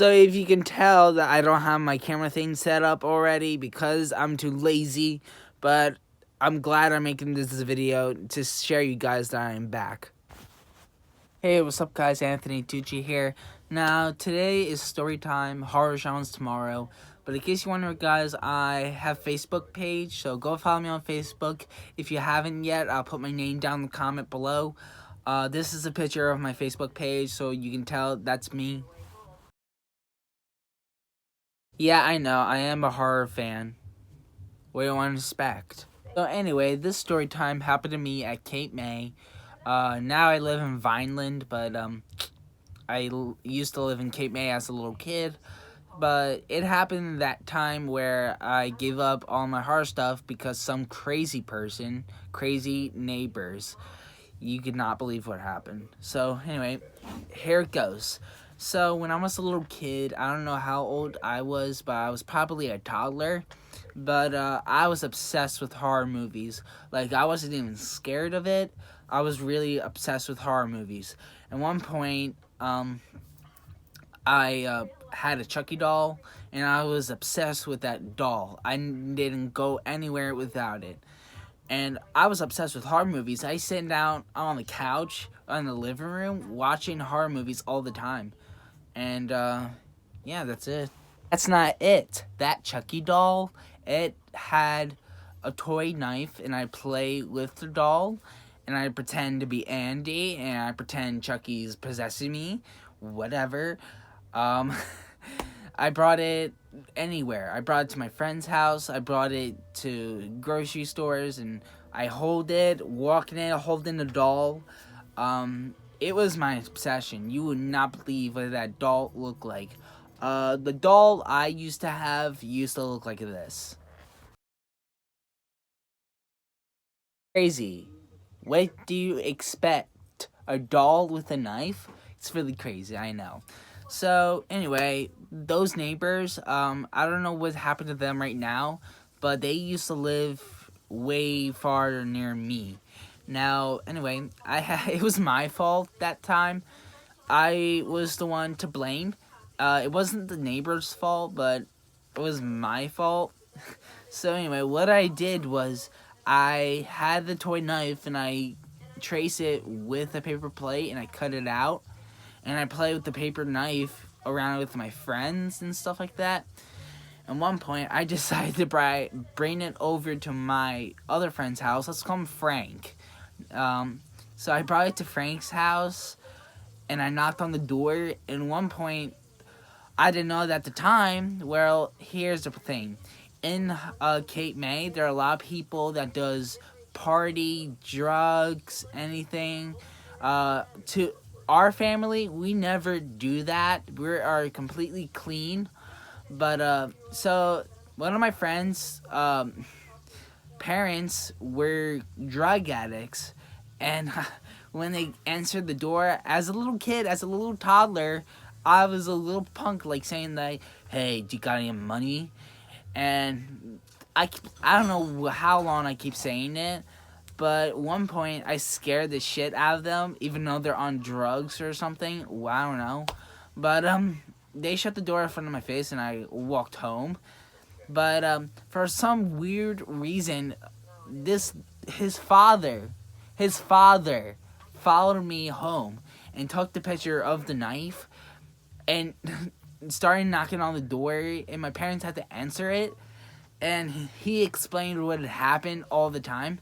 So if you can tell that I don't have my camera thing set up already because I'm too lazy, but I'm glad I'm making this video to share you guys that I'm back. Hey, what's up guys, Anthony Tucci here. Now, today is story time, horror genres tomorrow. But in case you wonder guys, I have Facebook page, so go follow me on Facebook. If you haven't yet, I'll put my name down in the comment below. This is a picture of my Facebook page, so you can tell that's me. Yeah, I know, I am a horror fan. What do you want to expect? So anyway, this story time happened to me at Cape May. Now I live in Vineland, but used to live in Cape May as a little kid. But it happened that time where I gave up all my horror stuff because some crazy person, crazy neighbors, you could not believe what happened. So anyway, here it goes. So when I was a little kid, I don't know how old I was, but I was probably a toddler. But I was obsessed with horror movies. Like, I wasn't even scared of it. I was really obsessed with horror movies. At one point, I had a Chucky doll, and I was obsessed with that doll. I didn't go anywhere without it. And I was obsessed with horror movies. I sit down on the couch in the living room watching horror movies all the time. And, yeah, that's it. That's not it. That Chucky doll, it had a toy knife, and I play with the doll, and I pretend to be Andy, and I pretend Chucky's possessing me, whatever. I brought it anywhere. I brought it to my friend's house. I brought it to grocery stores, and I hold it, walking it, holding the doll. It was my obsession. You would not believe what that doll looked like. The doll I used to have used to look like this. Crazy. What do you expect? A doll with a knife? It's really crazy, I know. So, anyway, those neighbors, I don't know what happened to them right now, but they used to live way farther near me. Now, anyway, it was my fault that time. I was the one to blame. It wasn't the neighbor's fault, but it was my fault. So anyway, what I did was I had the toy knife and I trace it with a paper plate and I cut it out. And I play with the paper knife around with my friends and stuff like that. At one point, I decided to bring it over to my other friend's house. Let's call him Frank. So I brought it to Frank's house, and I knocked on the door. And at one point, I didn't know that at the time. Well, here's the thing. In Cape May, there are a lot of people that does party, drugs, anything. To our family, we never do that. We are completely clean. But, so, one of my friends' parents were drug addicts. And when they answered the door, as a little kid, as a little toddler, I was a little punk, like, saying, like, hey, do you got any money? And I don't know how long I keep saying it. But at one point, I scared the shit out of them, even though they're on drugs or something. Well, I don't know. But, they shut the door in front of my face, and I walked home. But, for some weird reason, his father followed me home and took the picture of the knife and started knocking on the door, and my parents had to answer it. And he explained what had happened all the time.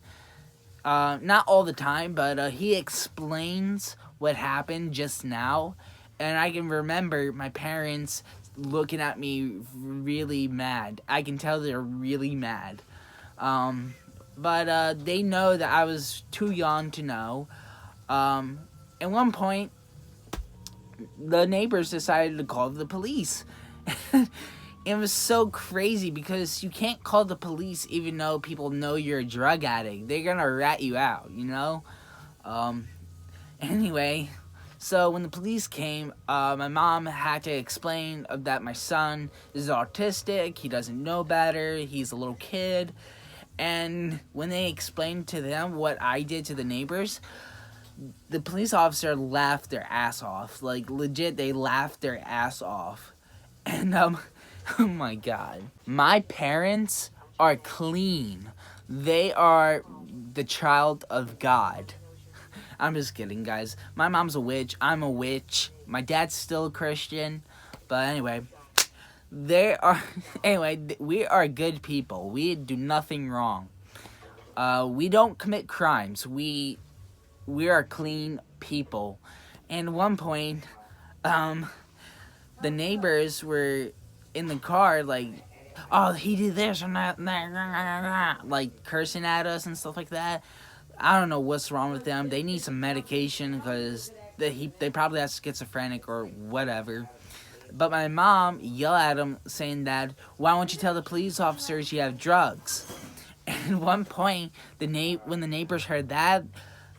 Not all the time, but he explains what happened just now. And I can remember my parents looking at me really mad. I can tell they're really mad. But they know that I was too young to know. At one point, the neighbors decided to call the police. It was so crazy because you can't call the police even though people know you're a drug addict. They're gonna rat you out, you know? Anyway, so when the police came, my mom had to explain that my son is autistic, he doesn't know better, he's a little kid. And when they explained to them what I did to the neighbors, the police officer laughed their ass off. Like, legit, they laughed their ass off. And oh my god. My parents are clean. They are the child of God. I'm just kidding, guys. My mom's a witch. I'm a witch. My dad's still a Christian. But anyway, we are good people. We do nothing wrong. We don't commit crimes. We are clean people. And at one point, the neighbors were in the car, like, oh, he did this and that, like cursing at us and stuff like that. I don't know what's wrong with them. They need some medication because they probably have schizophrenic or whatever. But my mom yelled at him saying that, why won't you tell the police officers you have drugs? And at one point, when the neighbors heard that,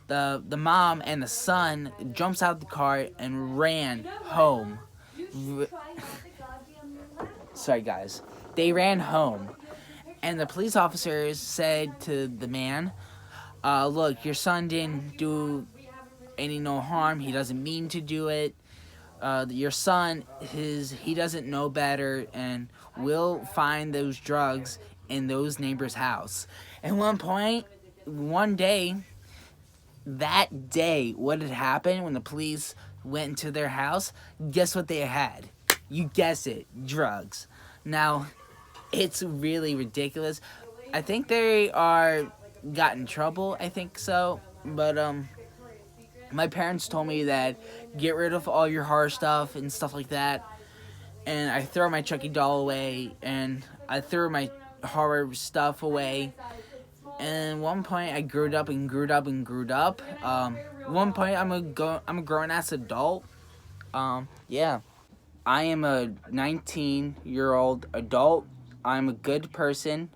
the mom and the son jumps out of the car and ran home. Sorry, guys. They ran home. And the police officers said to the man, look, your son didn't do any no harm. He doesn't mean to do it. Your son, he doesn't know better, and we'll find those drugs in those neighbors' house. At one day, what had happened when the police went into their house? Guess what they had? You guess it, drugs. Now, it's really ridiculous. I think they got in trouble, I think so, but my parents told me that get rid of all your horror stuff and stuff like that. And I throw my Chucky doll away, and I threw my horror stuff away. And at one point, I grew up. At one point, I'm a grown ass adult. Yeah, I am a 19-year-old adult. I'm a good person.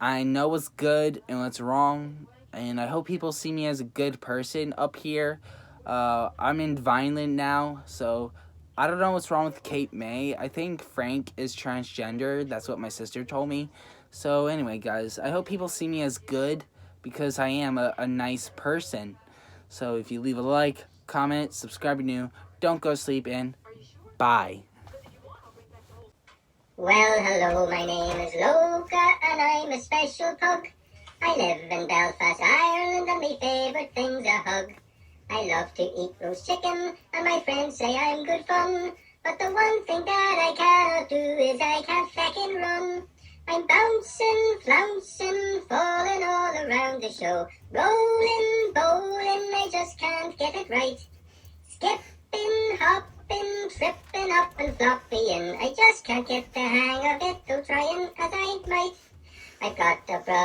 I know what's good and what's wrong, and I hope people see me as a good person up here. I'm in Vineland now, so I don't know what's wrong with Kate May. I think Frank is transgender. That's what my sister told me. So anyway, guys, I hope people see me as good because I am a nice person. So if you leave a like, comment, subscribe if you're new, don't go sleep, and bye. Well, hello, my name is Loka, and I'm a special pug. I live in Belfast, Ireland, and my favourite thing's a hug. I love to eat roast chicken, and my friends say I'm good fun. But the one thing that I cannot do is I can't feckin' run. I'm bouncing, flouncing, falling all around the show. Rolling, bowling, I just can't get it right. Skipping, hopping, tripping up and flopping. I just can't get the hang of it, though trying as I might. I've got a problem.